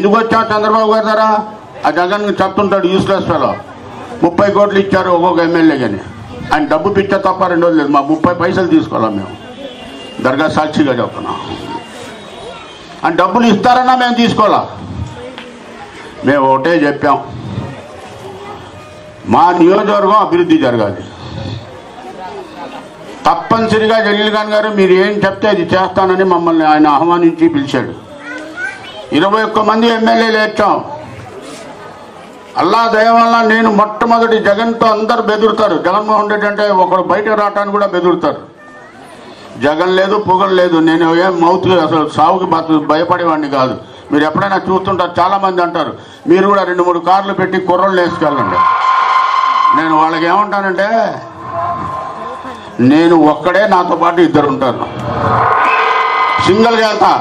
ఎందుకు వచ్చాం చంద్రబాబు గారి ద్వారా? ఆ జగన్ చెప్తుంటాడు యూస్లెస్ ఫెలో 30 కోట్లు ఇచ్చారు ఒక్కొక్క ఎమ్మెల్యే కానీ, ఆయన డబ్బు పిచ్చ తప్ప రెండోది లేదు. మా 30 పైసలు తీసుకోవాలా మేము, దర్గా సాక్షిగా చెప్తున్నాం. అని డబ్బులు ఇస్తారన్నా మేము తీసుకోవాలా? మేము ఒకటే చెప్పాం, మా నియోజకవర్గం అభివృద్ధి జరగాలి. తప్పనిసరిగా జలీల్ ఖాన్ గారు మీరు ఏం చెప్తే అది చేస్తానని మమ్మల్ని ఆయన ఆహ్వానించి పిలిచాడు. 21 మంది ఎమ్మెల్యేలు వచ్చాం. అల్లా దయ వల్ల నేను మొట్టమొదటి జగన్తో అందరు బెదురుతారు. జగన్మోహన్ రెడ్డి అంటే ఒకడు బయటకు రావటానికి కూడా బెదురుతారు. జగన్ లేదు, పొగలు లేదు. నేను ఏం మౌత్ అసలు సాగుకి భయపడేవాడిని కాదు. మీరు ఎప్పుడైనా చూస్తుంటారు, చాలామంది అంటారు మీరు కూడా 2-3 కార్లు పెట్టి కుర్రోళ్ళు వేసుకెళ్ళండి. నేను వాళ్ళకి ఏమంటానంటే, నేను ఒక్కడే, నాతో పాటు 2 ఉంటారు, సింగిల్గా వెళ్తా.